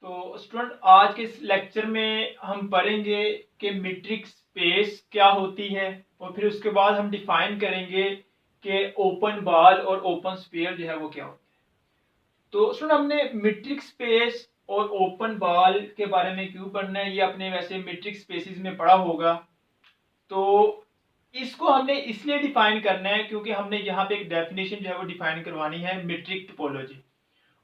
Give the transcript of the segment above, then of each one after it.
तो स्टूडेंट आज के इस लेक्चर में हम पढ़ेंगे कि मीट्रिक स्पेस क्या होती है और फिर उसके बाद हम डिफाइन करेंगे कि ओपन बॉल और ओपन स्फीयर जो है वो क्या होता है। तो स्टूडेंट हमने मीट्रिक स्पेस और ओपन बॉल के बारे में क्यों पढ़ना है, ये अपने वैसे मीट्रिक स्पेसिस में पढ़ा होगा। तो इसको हमने इसलिए डिफाइन करना है क्योंकि हमने यहाँ पे एक डेफिनेशन जो है वो डिफाइन करवानी है, मीट्रिक टोपोलॉजी।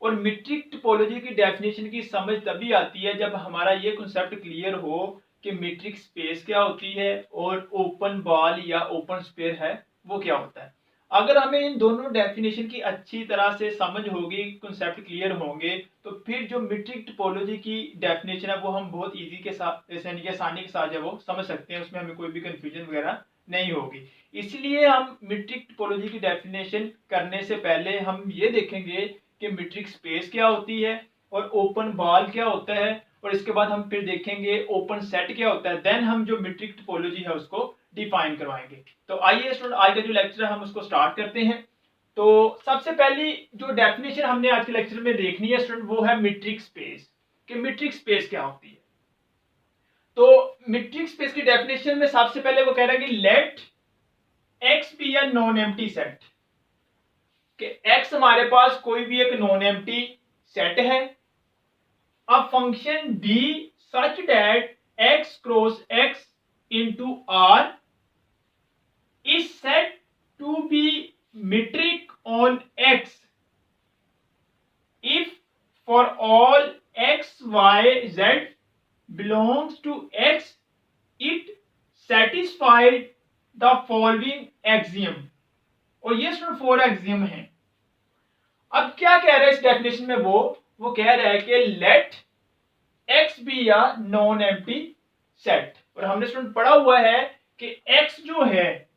और मीट्रिक टोपोलॉजी की डेफिनेशन की समझ तभी आती है जब हमारा ये कॉन्सेप्ट क्लियर हो कि मीट्रिक स्पेस क्या होती है और ओपन बॉल या ओपन स्फीयर है वो क्या होता है। अगर हमें इन दोनों डेफिनेशन की अच्छी तरह से समझ होगी, कॉन्सेप्ट क्लियर होंगे, तो फिर जो मीट्रिक टोपोलॉजी की डेफिनेशन है वो हम बहुत इजी के साथ, आसानी के साथ जो वो समझ सकते हैं, उसमें हमें कोई भी कंफ्यूजन वगैरह नहीं होगी। इसलिए हम मीट्रिक टोपोलॉजी की डेफिनेशन करने से पहले हम ये देखेंगे कि मीट्रिक स्पेस क्या होती है और ओपन बॉल क्या होता है, और इसके बाद हम फिर देखेंगे ओपन सेट क्या होता है। देन हम जो मीट्रिक टोपोलॉजी है उसको डिफाइन करवाएंगे। तो आइए स्टूडेंट आज का जो लेक्चर है हम उसको स्टार्ट करते हैं। तो सबसे पहली जो डेफिनेशन हमने आज के लेक्चर में देखनी है स्टूडेंट वो है मीट्रिक स्पेस, कि मीट्रिक स्पेस क्या होती है। तो मीट्रिक स्पेस की डेफिनेशन में सबसे पहले वो कह रहा है कि let X be a non empty set, कि x हमारे पास कोई भी एक नॉन एम्प्टी सेट है। अब function d such that x cross x into R is set to be metric on x if for all x y z belongs to x it satisfied the following axiom। और ये सिर्फ 4 axiom है। अब क्या कह रहा है इस डेफिनेशन में, वो कह रहा है कि let X be a non empty set. और हमने स्टूडेंट पढ़ा हुआ है कि एक्स जो है,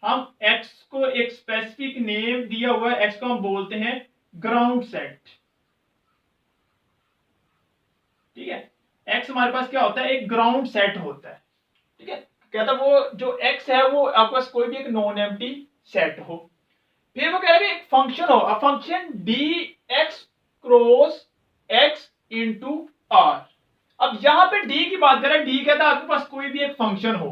हम एक्स को एक स्पेसिफिक नेम दिया हुआ है, एक्स को हम बोलते हैं ग्राउंड सेट। ठीक है, एक्स हमारे पास क्या होता है, एक ग्राउंड सेट होता है। ठीक है, कहता वो जो एक्स है वो आपके पास कोई भी एक नॉन एम्प्टी सेट हो। फिर वो कह रहे हैं एक फंक्शन हो, a function D X cross X into R. अब यहां पे डी की बात करें, डी कहता है आपके पास कोई भी एक फंक्शन हो।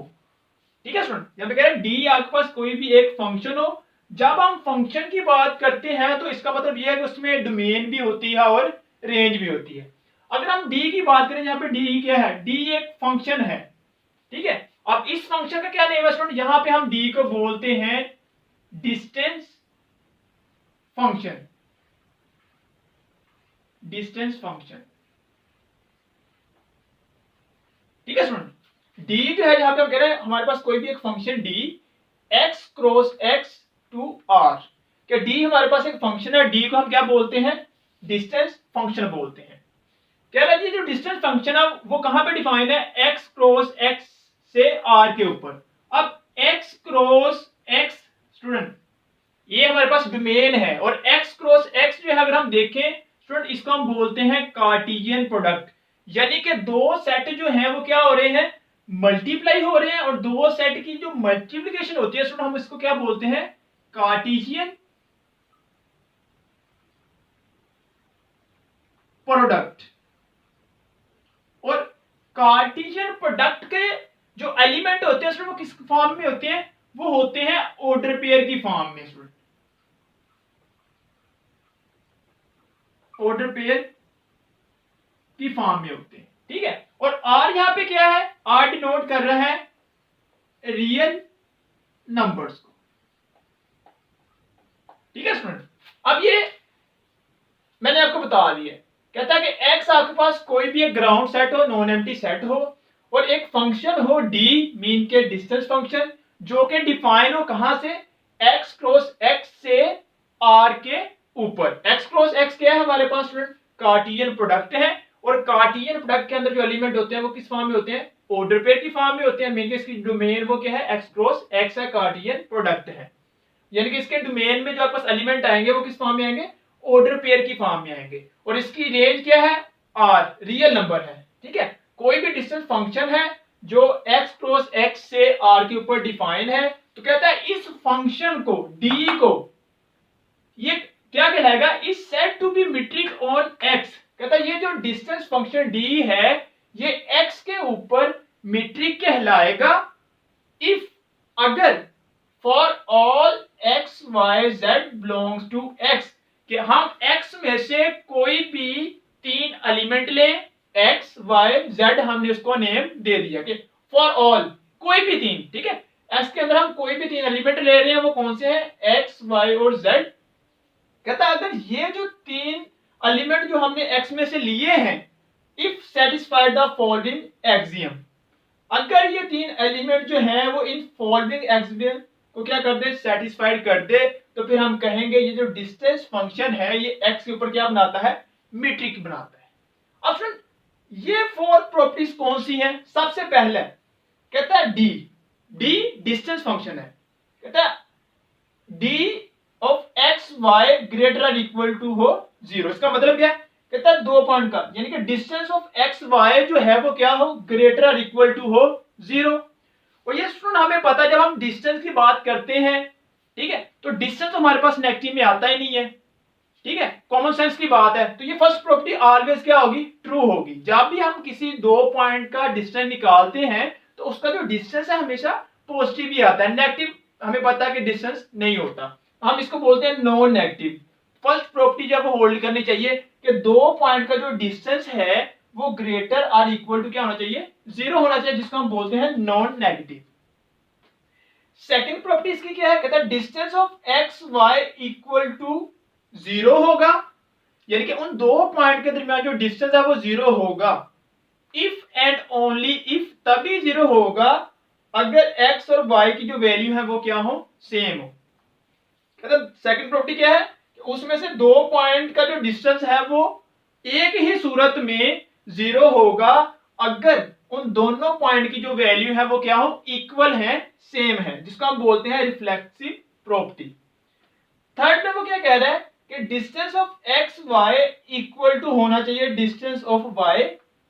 ठीक है स्टूडेंट, यहां पे कह रहे हैं डी आपके पास कोई भी एक फंक्शन हो। जब हम फंक्शन की बात करते हैं तो इसका मतलब यह है कि उसमें डोमेन भी होती है और रेंज भी होती है। अगर हम डी की बात करें, यहाँ पे डी क्या है, डी एक फंक्शन है। ठीक है, अब इस फंक्शन का क्या नेम है स्टूडेंट, यहां पे हम डी को बोलते हैं डिस्टेंस फंक्शन, डिस्टेंस फंक्शन। ठीक है स्टूडेंट, डी जो है जहां पे हम कह रहे हैं हमारे पास कोई भी एक function D X cross X to R, क्या डी हमारे पास एक फंक्शन है, डी को हम क्या बोलते हैं, डिस्टेंस फंक्शन बोलते हैं। कह रहा है जी जो डिस्टेंस फंक्शन है वो कहां पे डिफाइन है, एक्स क्रॉस एक्स से आर के ऊपर। अब एक्स क्रॉस एक्स स्टूडेंट ये हमारे पास डोमेन है, और x क्रॉस x जो है अगर हम देखें स्टूडेंट इसको हम बोलते हैं कार्टेशियन प्रोडक्ट। यानी कि दो सेट जो हैं वो क्या हो रहे हैं, मल्टीप्लाई हो रहे हैं, और दो सेट की जो मल्टीप्लिकेशन होती है स्टूडेंट हम इसको क्या बोलते हैं, कार्टेशियन प्रोडक्ट। और कार्टेशियन प्रोडक्ट के जो एलिमेंट होते हैं स्टूडेंट वो किस फॉर्म में होते हैं, वो होते हैं ऑर्डर पेयर की फॉर्म में स्टूडेंट, ऑर्डर पेयर की फॉर्म में होते हैं। ठीक है, और आर यहां पे क्या है, आर डिनोट कर रहा है रियल नंबर्स को। ठीक है स्टूडेंट, अब ये मैंने आपको बता दिया, कहता है कि एक्स आपके पास कोई भी एक ग्राउंड सेट हो, नॉन एम्प्टी सेट हो, और एक फंक्शन हो डी मीन के डिस्टेंस फंक्शन, जो कि डिफाइन हो कहां से, एक्स क्रॉस एक्स से आर के ऊपर। एक्स क्रॉस एक्स क्या है हमारे पास स्टूडेंट, कार्टेशियन प्रोडक्ट है, और कार्टेशियन प्रोडक्ट के अंदर जो एलिमेंट होते हैं वो किस फॉर्म में होते हैं, ऑर्डर पेयर की फॉर्म में होते हैं। मीन के इसकी डोमेन वो क्या है, एक्स क्रॉस एक्स है, कार्टेशियन प्रोडक्ट है। यानी कि इसके डोमेन में जो आपके पास एलिमेंट आएंगे वो किस फॉर्म में आएंगे, ऑर्डर पेयर की फॉर्म में आएंगे, और इसकी रेंज क्या है, आर रियल नंबर है। ठीक है, कोई भी डिस्टेंस फंक्शन है जो x क्रॉस x से r के ऊपर डिफाइन है, तो कहता है इस फंक्शन को d को ये क्या कहलाएगा, is said to be metric on x। कहता है ये जो डिस्टेंस फंक्शन डी है ये एक्स के ऊपर मीट्रिक कहलाएगा इफ अगर for all X Y Z belongs to X, कि हम एक्स में से कोई भी 3 एलिमेंट लें, एक्स वाई जेड हमने उसको नेम दे दिया कि फॉर ऑल कोई भी 3, ठीक है, एक्स के अंदर हम कोई भी 3 एलिमेंट ले रहे हैं, वो कौन से हैं, एक्स वाई और जेड। कहता है अगर ये जो 3 एलिमेंट जो हमने एक्स में से लिए हैं, if satisfied the following axiom, अगर ये 3 एलिमेंट जो हैं वो इन फॉलोइंग एक्सियम को क्या कर दे, सेटिस्फाइड कर दे, तो फिर हम कहेंगे ये जो डिस्टेंस फंक्शन है ये एक्स के ऊपर क्या बनाता है, मीट्रिक बनाता है। अब सुन, ये 4 प्रॉपर्टीज कौन सी हैं, सबसे पहले कहता है डी, डी डिस्टेंस फंक्शन है, कहता है D of x Y greater और इक्वल टू हो 0। इसका मतलब क्या है, कहता है 2 पॉइंट का, यानी कि डिस्टेंस ऑफ एक्स वाई जो है वो क्या हो, ग्रेटर और इक्वल टू हो 0। और ये स्टूडेंट हमें पता है जब हम डिस्टेंस की बात करते हैं, ठीक है, तो डिस्टेंस हमारे पास नेगेटिव में आता ही नहीं है, ठीक है, कॉमन सेंस की बात है। तो ये फर्स्ट प्रॉपर्टी ऑलवेज क्या होगी, ट्रू होगी। जब भी हम किसी 2 पॉइंट का डिस्टेंस निकालते हैं तो उसका जो डिस्टेंस है हमेशा पॉजिटिव ही आता है, नेगेटिव हमें पता है कि डिस्टेंस नहीं होता, हम इसको बोलते हैं नॉन नेगेटिव। फर्स्ट प्रॉपर्टी जब होल्ड करनी चाहिए कि 2 पॉइंट का जो डिस्टेंस है वो ग्रेटर और इक्वल टू क्या होना चाहिए, 0 होना चाहिए, जिसको हम बोलते हैं नॉन नेगेटिव। सेकंड प्रॉपर्टी इसकी क्या है, कहता है distance of x Y equal to 0 होगा, यानी कि उन 2 पॉइंट के दरमियान जो डिस्टेंस है वो 0 होगा। इफ एंड ओनली इफ, तभी 0 होगा अगर x और y की जो वैल्यू है वो क्या हो, सेम हो। मतलब सेकंड प्रॉपर्टी क्या है, उसमें से 2 पॉइंट का जो डिस्टेंस है वो एक ही सूरत में 0 होगा अगर उन दोनों पॉइंट की जो वैल्यू है वो क्या हो, इक्वल है, सेम है, जिसको हम बोलते हैं रिफ्लेक्सिव प्रॉपर्टी। थर्ड में वो क्या कह रहा है कि distance of x Y equal to होना चाहिए डिस्टेंस ऑफ वाई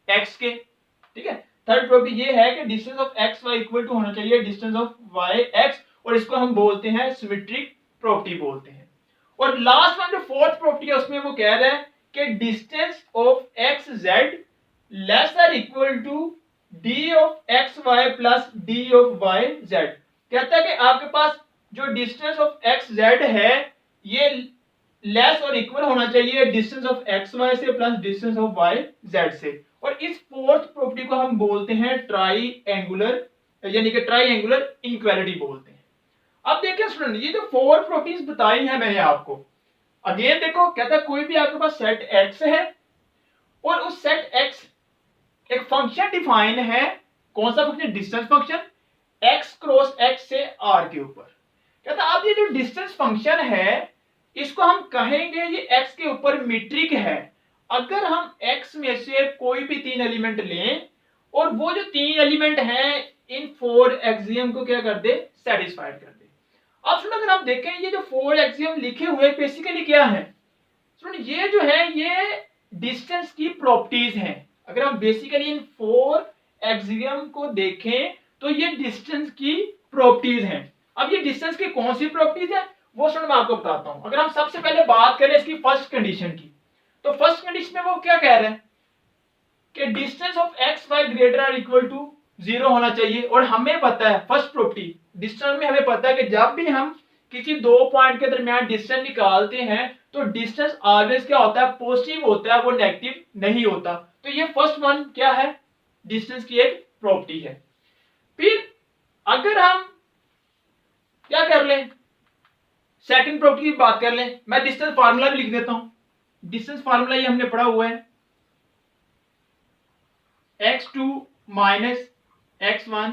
एक्स के, ठीक है। थर्ड प्रॉपर्टी ये है कि distance of x Y equal to होना चाहिए डिस्टेंस ऑफ वाई एक्स, और इसको हम बोलते हैं सिमेट्रिक प्रॉपर्टी बोलते हैं। और लास्ट में जो फोर्थ प्रॉपर्टी है उसमें वो कह रहा है कि distance of x Z less और equal to D of x Y plus D of Y Z. कहता है कि आपके पास जो डिस्टेंस ऑफ एक्स जेड है ये लेस और इक्वल होना चाहिए डिस्टेंस ऑफ एक्स वाई से plus distance of Y z से। और इस फोर्थ प्रॉपर्टी को हम बोलते हैं ट्राई एंगुलर, यानी कि ट्राई एंगुलर इनइक्वालिटी बोलते हैं। अब देखिए स्टूडेंट, ये जो 4 प्रॉपर्टीज बताई हैं मैंने आपको, अगेन देखो, कहता है कोई भी आपके पास सेट एक्स है और उस सेट एक्स एक फंक्शन डिफाइन है, कौन सा function, distance function, x cross x से आर के ऊपर। कहता है अब ये जो डिस्टेंस फंक्शन है इसको हम कहेंगे ये एक्स के ऊपर मीट्रिक है अगर हम एक्स में से कोई भी 3 एलिमेंट लें और वो जो 3 एलिमेंट हैं इन 4 एक्सियम को क्या कर दे, सेटिस्फाइड कर दे। अब सुनो, अगर आप देखें ये जो 4 एक्सियम लिखे हुए बेसिकली क्या है, सुनो ये जो है ये डिस्टेंस की प्रॉपर्टीज हैं। अगर हम बेसिकली इन 4 एक्सियम को देखें तो ये डिस्टेंस की प्रॉपर्टीज हैं। अब ये डिस्टेंस की कौन सी प्रॉपर्टीज है वो सुनो मैं आपको बताता हूं। अगर हम सबसे पहले बात करें इसकी फर्स्ट कंडीशन की, तो फर्स्ट कंडीशन में वो क्या कह रहे हैं कि distance of x Y greater और इक्वल टू 0 होना चाहिए। और हमें पता है फर्स्ट प्रॉपर्टी डिस्टेंस में हमें पता है कि जब भी हम किसी 2 पॉइंट के दरमियान डिस्टेंस निकालते हैं तो डिस्टेंस ऑलवेज क्या होता है, पॉजिटिव होता है, वो नेगेटिव नहीं होता। तो ये फर्स्ट वन क्या है, डिस्टेंस की एक प्रॉपर्टी है। फिर अगर हम क्या कर लें, सेकंड प्रॉपर्टी की बात कर लें, मैं डिस्टेंस फार्मूला भी लिख देता हूं। डिस्टेंस फार्मूला ये हमने पढ़ा हुआ है, x2 माइनस x1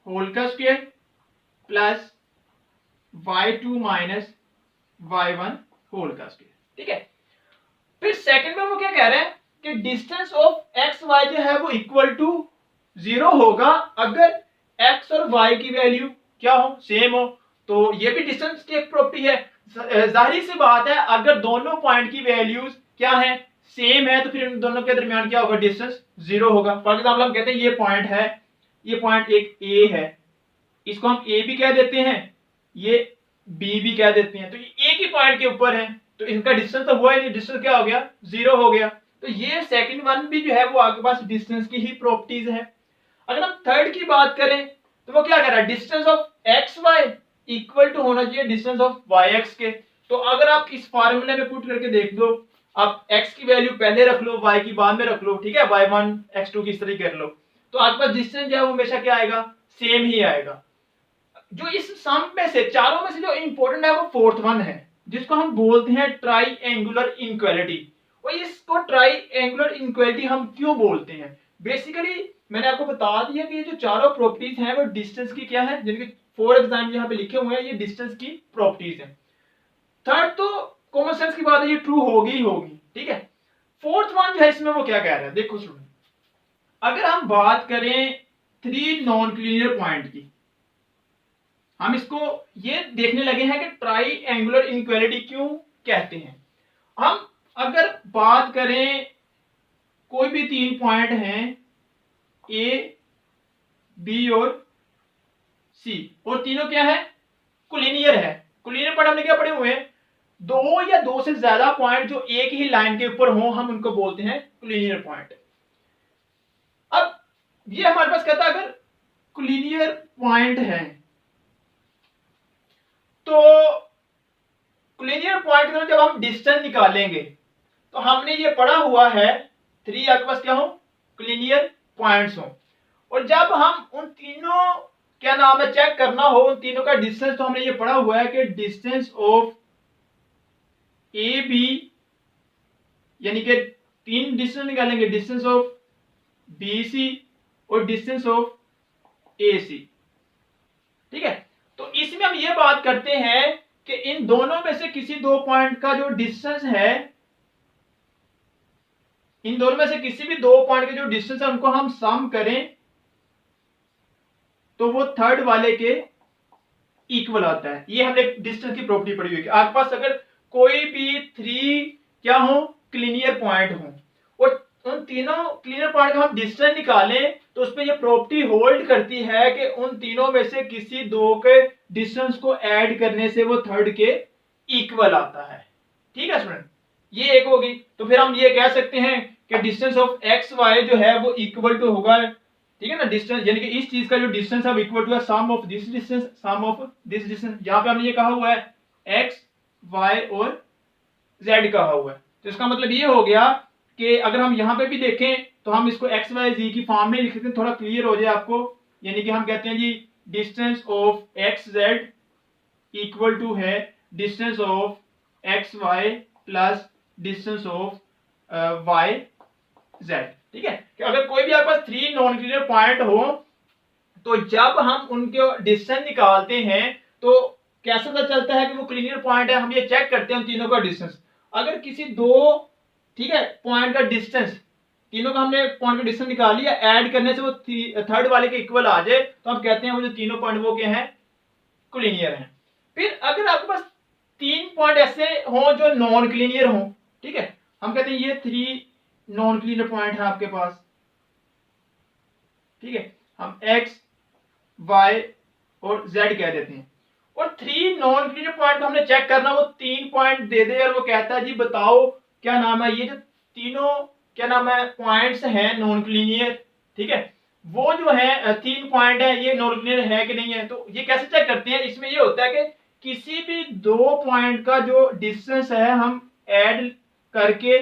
होल का square plus y2 minus y1 whole का स्क्वायर, ठीक है। फिर सेकंड में वो क्या कह रहे हैं कि डिस्टेंस ऑफ एक्स वाई जो है वो इक्वल टू 0 होगा अगर x और y की वैल्यू क्या हो, सेम हो। तो ये भी डिस्टेंस की एक प्रॉपर्टी है। जाहिर सी बात है अगर दोनों पॉइंट की वैल्यूज क्या है, सेम है, तो फिर इन दोनों के दरमियान क्या होगा, डिस्टेंस 0 होगा। फॉर एग्जांपल हम कहते हैं ये पॉइंट है, ये पॉइंट एक ए है, इसको हम ए भी कह देते हैं, ये बी भी कह देते हैं, तो ये एक ही पॉइंट के ऊपर है, तो इनका डिस्टेंस तो हुआ ही नहीं, डिस्टेंस क्या हो गया, 0 हो गया। तो ये सेकंड वन भी जो है वो आपके पास डिस्टेंस की ही प्रॉपर्टीज है। अगर हम थर्ड की बात करें तो वो क्या कह रहा है, distance of x Y equal to होना चाहिए डिस्टेंस ऑफ वाई एक्स के। तो अगर आप इस फार्मूले में पुट करके देख दो, आप x की वैल्यू पहले रख लो, y की बाद में रख लो, ठीक है, y1 x2 की इस तरह कर लो, तो आपके पास डिस्टेंस जो है वो हमेशा क्या आएगा, सेम ही आएगा। जो इस सम में से चारों में से जो इंपॉर्टेंट है वो फोर्थ वन है, जिसको हम बोलते हैं ट्राइएंगुलर इनइक्वालिटी। और इसको ट्राइएंगुलर इनइक्वालिटी हम क्यों बोलते हैं, बेसिकली मैंने आपको बता दिया कि ये जो चारों प्रॉपर्टीज हैं वो डिस्टेंस की क्या है, जिनके फॉर एग्जाम्पल यहाँ पे लिखे हुए हैं, ये डिस्टेंस की प्रॉपर्टीज है। थर्ड तो कॉमन सेंस की बात है, ये ट्रू होगी ही होगी, ठीक है। फोर्थ वन जो है इसमें वो क्या कह रहा है, देखो स्टूडेंट, अगर हम बात करें थ्री नॉन लीनियर पॉइंट की, हम इसको ये देखने लगे हैं कि ट्राइएंगुलर इनइक्वालिटी क्यों कहते हैं। हम अगर बात करें कोई भी तीन पॉइंट हैं ए, बी और सी, और तीनों क्या है, कोलिनियर है। कोलिनियर पॉइंट हमने क्या पढ़े हुए हैं, दो या दो से ज्यादा पॉइंट जो एक ही लाइन के ऊपर हो, हम उनको बोलते हैं कोलिनियर पॉइंट। अब ये हमारे पास कहता है अगर कोलिनियर पॉइंट है तो कोलिनियर पॉइंट में जब हम डिस्टेंस निकालेंगे तो हमने ये पढ़ा हुआ है थ्री आपके पास क्या हो, कोलिनियर पॉइंट्स हो, और जब हम उन तीनों क्या नाम है चेक करना हो उन तीनों का डिस्टेंस, तो हमने ये पढ़ा हुआ है कि डिस्टेंस ऑफ ए बी, यानी कि तीन डिस्टेंस निकालेंगे, डिस्टेंस ऑफ बी सी और डिस्टेंस ऑफ ए सी, ठीक है। तो इसमें हम ये बात करते हैं कि इन दोनों में से किसी दो पॉइंट का जो डिस्टेंस है, इन दोनों में से किसी भी दो पॉइंट के जो डिस्टेंस है उनको हम सम करें तो वो थर्ड वाले के इक्वल आता है। ये हमने डिस्टेंस की प्रॉपर्टी पढ़ी हुई है। आपके पास अगर कोई भी थ्री क्या हो, क्लिनियर पॉइंट हो, और उन तीनों क्लिनियर पॉइंट का हम डिस्टेंस निकालें तो उसमें ये प्रॉपर्टी होल्ड करती है कि उन तीनों में से किसी दो के डिस्टेंस को ऐड करने से वो थर्ड के इक्वल आता है, ठीक है स्टूडेंट। ये एक होगी, तो फिर हम ये कह सकते हैं कि डिस्टेंस ऑफ एक्स वाई जो है वो इक्वल टू होगा, ठीक है ना, डिस्टेंस यानी कि इस चीज का जो डिस्टेंस है equal to sum of this distance sum of this distance. यहाँ पे हमने ये कहा हुआ है एक्स वाई और जेड कहा हुआ है, तो इसका मतलब ये हो गया कि अगर हम यहाँ पे भी देखें तो हम इसको एक्स वाई जी की फॉर्म में लिख सकते हैं, थोड़ा क्लियर हो जाए आपको। यानी कि हम कहते हैं जी distance of x Z equal to है distance of x Y plus distance of Y Z, ठीक है। कि अगर कोई भी आपके पास थ्री नॉन लीनियर पॉइंट हो तो जब हम उनके डिस्टेंस निकालते हैं तो कैसे पता चलता है कि वो लीनियर पॉइंट है, हम ये चेक करते हैं तीनों का डिस्टेंस। अगर किसी दो, ठीक है, पॉइंट का डिस्टेंस, तीनों का हमने पॉइंट का डिस्टेंस निकाल लिया, ऐड करने से वो थर्ड वाले के इक्वल आ जाए तो हम कहते हैं वो जो तीनों पॉइंट वो क्या है, कोलिनियर हैं। फिर अगर आपके पास तीन पॉइंट ऐसे हो जो नॉन कोलिनियर हो, ठीक है, हम कहते हैं ये थ्री नॉन कोलिनियर पॉइंट है आपके पास, ठीक है, हम एक्स वाई और जेड कह देते हैं। और थ्री नॉन कोलिनियर पॉइंट को हमने चेक करना, वो तीन पॉइंट दे दे और वो कहता है जी बताओ क्या नाम है, ये जो तीनों क्या नाम है पॉइंट्स हैं नॉन कोलिनियर, ठीक है, वो जो है तीन पॉइंट है ये नॉन कोलिनियर है कि नहीं है। तो ये कैसे चेक करते हैं, इसमें ये होता है कि किसी भी दो पॉइंट का जो डिस्टेंस है हम ऐड करके,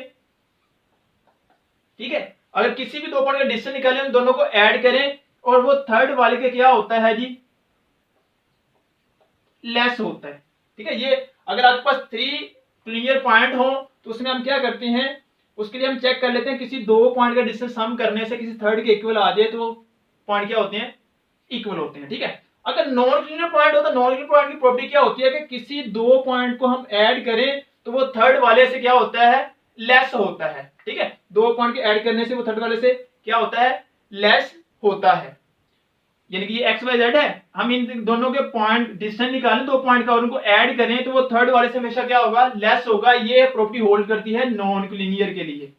ठीक है, अगर किसी भी दो पॉइंट का डिस्टेंस निकालें उन दोनों को ऐड करें और वो थर्ड वाले के क्या होता है जी, लेस होता है, ठीक है। ये अगर आपके पास थ्री क्लियर पॉइंट हो तो उसमें हम क्या करते हैं, उसके लिए हम चेक कर लेते हैं किसी दो पॉइंट का डिस्टेंस सम करने से किसी थर्ड के इक्वल आ जाए तो पॉइंट क्या होते हैं, इक्वल होते हैं, ठीक है। अगर नॉन क्लियर पॉइंट हो तो नॉन क्लियर पॉइंट की प्रॉपर्टी क्या होती है कि किसी दो पॉइंट को हम ऐड करें तो वो थर्ड वाले से क्या होता है, लेस होता है, ठीक है। दो पॉइंट के ऐड करने से वो थर्ड वाले से क्या होता है, लेस होता है। यानी कि ये एक्स वाई जेड है, हम इन दोनों के पॉइंट डिस्टेंस निकालें दो पॉइंट का और उनको ऐड करें तो वो थर्ड वाले से हमेशा क्या होगा, लेस होगा। ये प्रॉपर्टी होल्ड करती है नॉन कोलिनियर के लिए,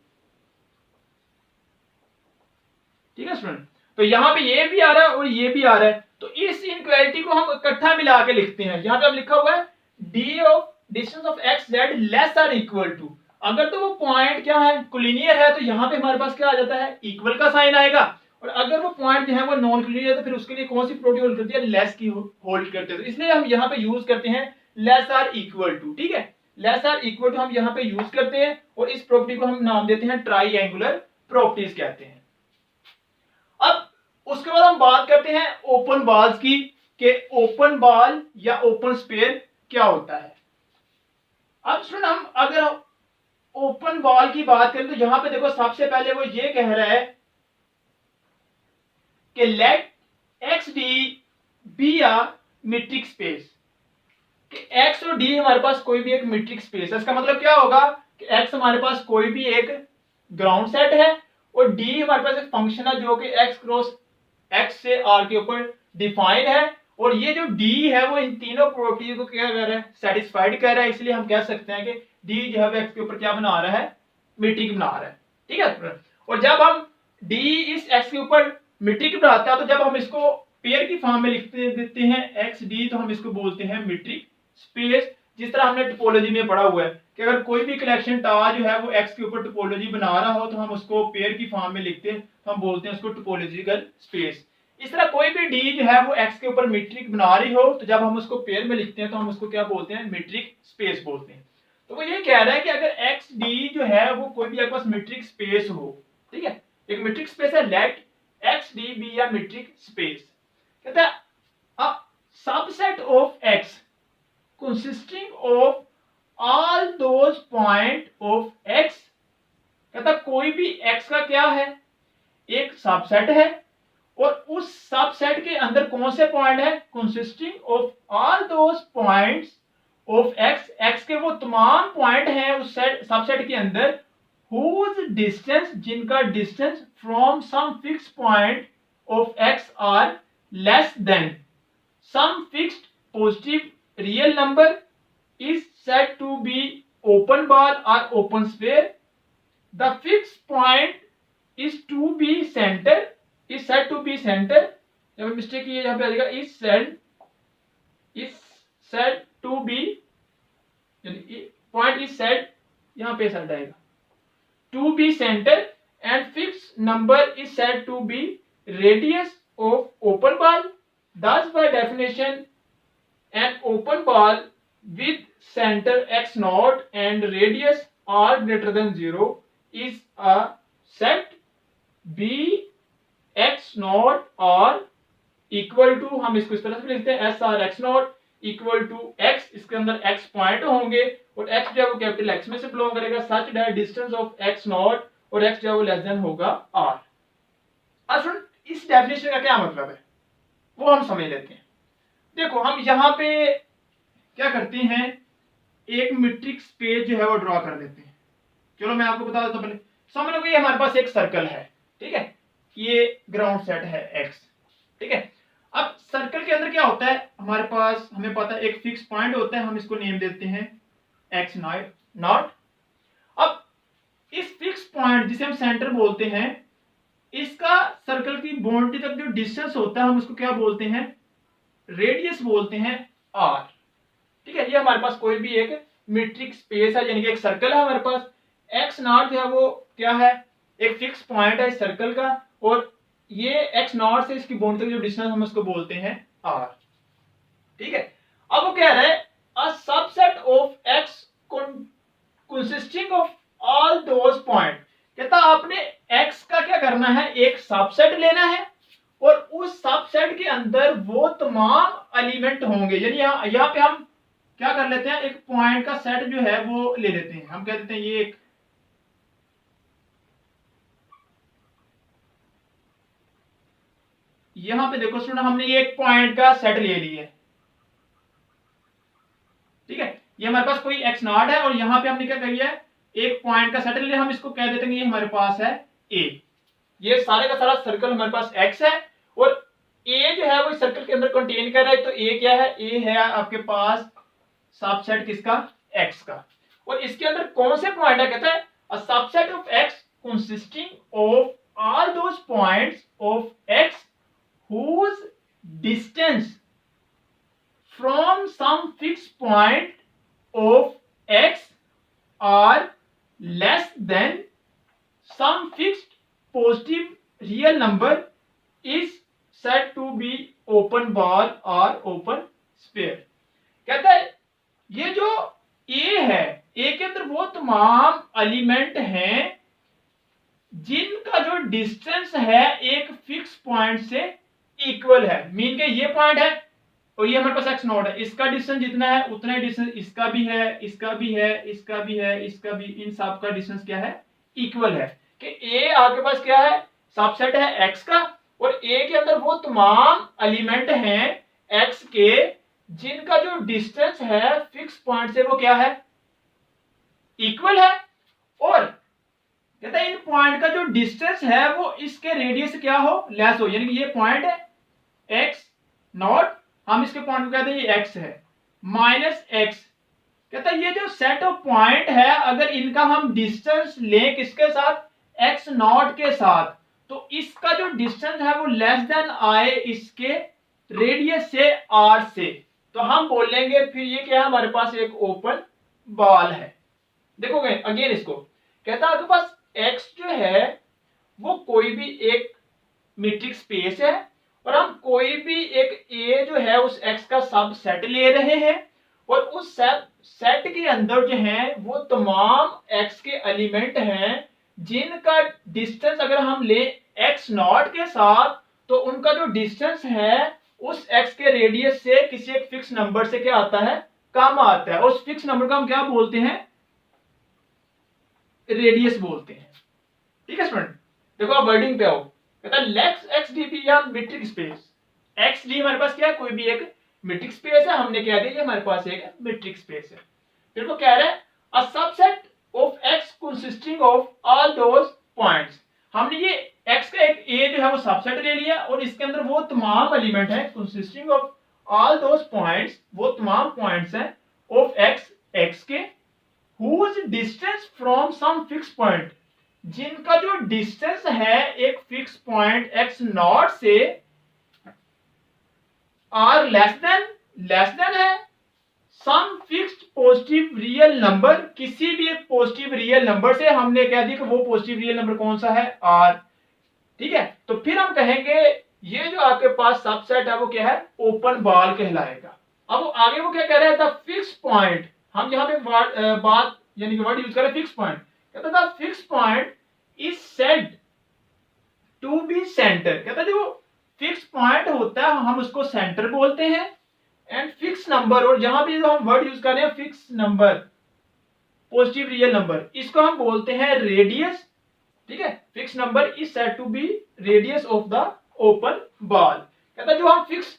ठीक है स्टूडेंट। तो यहाँ पे ये भी आ रहा है और ये भी आ रहा है, तो इस इनइक्वालिटी को हम इकट्ठा मिला के लिखते हैं। यहाँ पे अब लिखा हुआ है D of distance of x Z less r equal to. अगर तो वो पॉइंट क्या है, कोलिनियर है, तो यहाँ पे हमारे पास क्या आ जाता है, इक्वल का साइन आएगा। और अगर वो पॉइंट जो है वो नॉन कोलिनियर है तो फिर उसके लिए कौन सी प्रॉपर्टी होल्ड करती है, लेस की होल्ड करते हैं। तो इसलिए हम यहाँ पे यूज करते हैं लेस आर इक्वल टू। ठीक है, लेस आर इक्वल टू हम यहाँ पे यूज करते हैं और इस प्रॉपर्टी को हम नाम देते हैं ट्राइएंगुलर प्रॉपर्टीज कहते हैं। अब उसके बाद हम बात करते हैं ओपन बॉल्स की, कि ओपन बॉल या ओपन स्फीयर क्या होता है। अब सुन, हम अगर ओपन बॉल की बात करें तो यहां पे देखो सबसे पहले वो ये कह रहा है कि let x d be a metric space, कि एक्स और डी हमारे पास कोई भी एक मीट्रिक स्पेस है। इसका मतलब क्या होगा कि एक्स हमारे पास कोई भी एक ग्राउंड सेट है और डी हमारे पास एक फंक्शन है जो कि एक्स क्रॉस एक्स से आर के ऊपर डिफाइन है, और ये जो डी है वो इन तीनों प्रॉपर्टीज को क्या कर रहा है, सेटिस्फाइड कर रहा है। इसलिए हम कह सकते हैं कि डी जो है एक्स के ऊपर क्या बना रहा है, मीट्रिक बना रहा है। ठीक है, और जब हम डी इस एक्स के ऊपर मीट्रिक बनाता है तो जब हम इसको पेयर की फॉर्म में लिखते देते हैं एक्स डी, तो हम इसको बोलते हैं मीट्रिक स्पेस। जिस तरह हमने टोपोलॉजी में पढ़ा हुआ है कि अगर कोई भी कलेक्शन टा जो है वो एक्स के ऊपर टोपोलॉजी बना रहा हो तो हम उसको पेयर की फॉर्म में लिखते हैं, तो हम बोलते हैं उसको टोपोलॉजिकल स्पेस। इस तरह कोई भी डी जो है वो एक्स के ऊपर मीट्रिक बना रही हो तो जब हम उसको पेयर में लिखते हैं तो हम उसको क्या बोलते हैं, मीट्रिक स्पेस बोलते हैं। तो वो ये कह रहा है कि अगर एक्स डी जो है वो कोई भी आपके पास मीट्रिक स्पेस हो, ठीक है, एक मीट्रिक स्पेस है, लेट एक्स डी बी या मीट्रिक स्पेस। कहता है a subset of x consisting of all those point of x, कहता कोई भी x का क्या है, एक सबसेट है, और उस सबसेट के अंदर कौन से पॉइंट है, consisting of all those points of x, x के वो तमाम पॉइंट हैं उस सबसेट के अंदर, whose distance, जिनका distance from some fixed point of x are less than some fixed positive real number is said to be open ball or open sphere. The fixed point is to be center, is said to be center, यहाँ पे mistake ये यहाँ पे आ जाएगा, is said to be, point is said यहाँ पे said आएगा to be center, and fixed number is said to be radius of open ball. Thus by definition an open ball with center x naught and radius r greater than 0 is a set b x naught r equal to, हम इसको इस तरह से लिखते हैं s r x naught equal to x, इसके अंदर x point होंगे और x जो है वो कैपिटल x में से बिलोंग करेगा, such that distance of x naught और x जो है वो लेस देन होगा r। अब इस डेफिनेशन का क्या मतलब है वो हम समझ लेते हैं। देखो हम यहाँ पे क्या करते हैं, एक मीट्रिक स्पेस जो है वो ड्रॉ कर लेते हैं। चलो मैं आपको बता देता हूं, पहले समझ लो कि हमारे पास एक सर्कल है, ठीक है, ये ग्राउंड सेट है x, ठीक है। अब सर्कल के अंदर क्या होता है, हमारे पास हमें पता है एक फिक्स पॉइंट होता है, हम इसको नेम देते हैं x नॉट। अब इस फिक्स पॉइंट जिसे हम सेंटर बोलते हैं, इसका सर्कल की बाउंड्री तक जो डिस्टेंस होता है हम उसको क्या बोलते हैं, रेडियस बोलते हैं r। ठीक है, ये हमारे पास कोई भी एक मीट्रिक स्पेस है, यानी कि एक सर्कल है हमारे पास, x नॉट जो है वो क्या है, एक फिक्स पॉइंट है इस सर्कल का, और ये x नॉट से इसकी बाउंड्री तक जो डिस्टेंस हम उसको बोलते हैं r। ठीक है, अब वो कह रहा है a subset of x consisting of all those point, कहता आपने x का क्या करना है, एक सबसेट लेना है और उस सबसेट के अंदर वो तमाम एलिमेंट होंगे, यानी यहाँ पे हम क्या कर लेते हैं, एक पॉइंट का सेट जो है वो ले लेते हैं, हम कह देते हैं ये एक, यहां पे देखो स्टूडेंट हमने ये एक पॉइंट का सेट ले लिया है, ठीक है, ये हमारे पास कोई x नॉट है और यहां पे हमने क्या किया है, एक पॉइंट का सेट ले लिया, हम इसको कह देते हैं ये हमारे पास है a। ये सारे का सारा सर्कल हमारे पास x है और a जो है वो इस सर्कल के अंदर कंटेन कर रहा है, तो a क्या है, a है आपके पास सबसेट किसका, x का, और इसके अंदर कौन से पॉइंट है, कहता है a subset of x consisting of all those points of x whose distance from some fixed point of x are less than some fixed positive real number is said to be open ball और open sphere. कहता है ये जो ए है, ए के अंदर वो तमाम एलिमेंट हैं जिनका जो डिस्टेंस है एक फिक्स पॉइंट से इक्वल है। मीन के ये पॉइंट है और ये हमारे पास एक्स नॉट है, इसका डिस्टेंस जितना है उतना ही डिस्टेंस इसका भी है, इसका भी है, इसका भी है, इसका भी, इन सब का डिस्टेंस क्या है, इक्वल है। कि ए आपके पास क्या है, सबसेट है एक्स का, और ए के अंदर वो तमाम एलिमेंट हैं एक्स के जिनका जो डिस्टेंस है फिक्स पॉइंट से वो क्या है, इक्वल है। और कहता है इन पॉइंट का जो डिस्टेंस है वो इसके रेडियस क्या हो, लेस हो। यानी कि ये पॉइंट है एक्स नॉट, हम इसके पॉइंट को कहते हैं ये एक्स है, माइनस एक्स। कहता है ये जो सेट ऑफ पॉइंट है अगर इनका हम डिस्टेंस लें किसके साथ, एक्स नॉट के साथ, तो इसका जो डिस्टेंस है वो लेस देन आए इसके रेडियस से आर से, तो हम बोलेंगे फिर ये क्या है, हमारे पास एक ओपन बॉल है। देखोगे अगेन इसको, कहता है आपके पास एक्स जो है वो कोई भी एक मीट्रिक स्पेस है और हम कोई भी एक ए जो है उस एक्स का सब सेट ले रहे हैं, और उस सेट के अंदर जो है वो तमाम एक्स के एलिमेंट हैं जिनका डिस्टेंस अगर हम ले एक्स नॉट के साथ तो उनका जो डिस्टेंस है उस एक्स के रेडियस से किसी एक फिक्स नंबर से क्या आता है, कम आता है। उस फिक्स नंबर का हम क्या बोलते हैं, रेडियस बोलते हैं। ठीक है स्टूडेंट, देखो आप वर्डिंग पे आओ। कहता है लेट्स एक्स डी बी या मीट्रिक स्पेस। एक्स डी हमारे पास क्या है, कोई भी एक मीट्रिक स्पेस है, हमने क्या दिया, हमारे पास एक मीट्रिक स्पेस है। फिर वो कह रहा है a subset of x consisting of all those points. हमने ये एक्स का एक ए जो है वो सबसेट ले लिया और इसके अंदर वो तमाम एलिमेंट है consisting of all those points, वो तमाम पॉइंट्स हैं ऑफ एक्स, एक्स के, whose distance from some fixed point, जिनका जो डिस्टेंस है एक फिक्स पॉइंट एक्स नॉट से आर लेस देन है some fixed positive real number, किसी भी एक पॉजिटिव रियल नंबर से। हमने कह दिया कि वो पॉजिटिव रियल नंबर कौन सा है, आर। ठीक है, तो फिर हम कहेंगे ये जो आपके पास सबसेट है वो क्या है, ओपन बॉल कहलाएगा। अब आगे वो क्या कह रहा है, द फिक्स पॉइंट, हम यहाँ पे बात यानी कि वर्ड यूज करें फिक्स पॉइंट। कहता था fix point is said to be centre. कहता जो फिक्स पॉइंट होता है हम उसको सेंटर बोलते हैं। एंड फिक्स नंबर, और जहां भी हम वर्ड यूज कर रहे हैं fix number, positive real number, इसको हम बोलते हैं रेडियस। ठीक है, fix number is said to be radius of the open ball. कहता जो हम फिक्स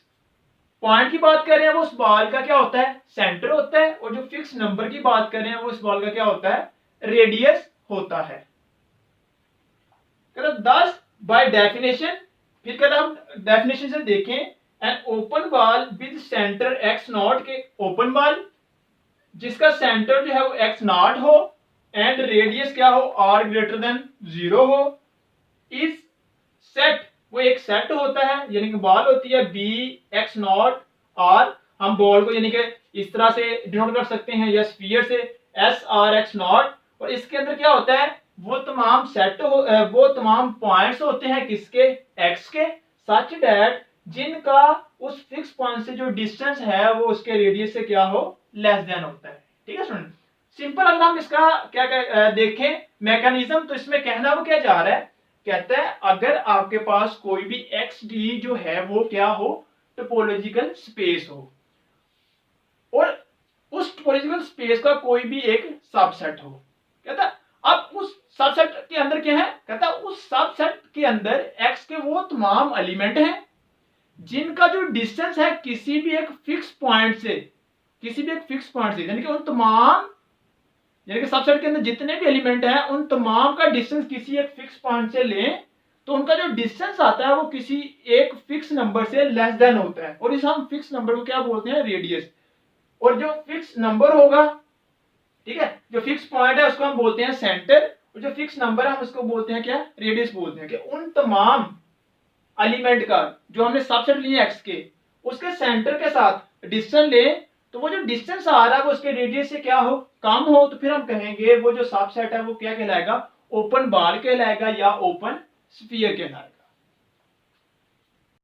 पॉइंट की बात कर रहे हैं वो उस बॉल का क्या होता है, सेंटर होता है, और जो फिक्स नंबर की बात कर रहे हैं वो उस बॉल का क्या होता है, रेडियस होता है। कहता दस बाय डेफिनेशन, फिर कहता हम डेफिनेशन से देखें, an open ball with centre x not के, ओपन बॉल जिसका सेंटर जो है वो एक्स नॉट हो एंड रेडियस क्या हो, आर ग्रेटर देन 0 हो, इज सेट, वो एक सेट होता है, यानी कि बॉल होती है बी एक्स नॉट आर। हम बॉल को यानी कि इस तरह से डिनोट कर सकते हैं या स्फीयर से एस आर एक्स नॉट, और इसके अंदर क्या होता है, वो तमाम वो तमाम पॉइंट्स होते हैं किसके, एक्स के, सच दैट जिनका उस फिक्स पॉइंट से जो डिस्टेंस है वो उसके रेडियस से क्या हो, लेस देन होता है। ठीक है स्टूडेंट, सिंपल अगर हम इसका क्या देखें मैकेनिज्म, तो इसमें कहना वो क्या जा रहा है, कहता है अगर आपके पास कोई भी एक्स डी जो है वो क्या हो, टोपोलॉजिकल स्पेस हो, और उस टोपोलॉजिकल स्पेस का कोई भी एक सबसेट हो। कहता अब उस सबसेट के अंदर क्या है, कहता उस सबसेट के अंदर एक्स के वो तमाम एलिमेंट हैं जिनका जो डिस्टेंस है किसी भी एक फिक्स पॉइंट से, किसी भी एक फिक्स पॉइंट से, यानी कि उन तमाम, यानी कि सबसेट के अंदर जितने भी एलिमेंट हैं उन तमाम का डिस्टेंस किसी एक फिक्स पॉइंट से लें तो उनका जो डिस्टेंस आता है वो किसी एक फिक्स नंबर से लेस देन होता है, और इस हम फिक्स नंबर को क्या बोलते हैं, रेडियस। और जो फिक्स नंबर होगा, ठीक है, जो फिक्स पॉइंट है उसको हम बोलते हैं सेंटर, और जो फिक्स नंबर है हम उसको बोलते हैं क्या, रेडियस बोलते हैं। कि उन तमाम एलिमेंट का जो हमने सबसेट लिए एक्स के, उसके सेंटर के साथ डिस्टेंस ले तो वो जो डिस्टेंस आ रहा है वो उसके रेडियस से क्या हो, कम हो, तो फिर हम कहेंगे वो जो सबसेट है वो क्या कहलाएगा, ओपन बॉल कहलाएगा या ओपन स्फीयर कहलाएगा।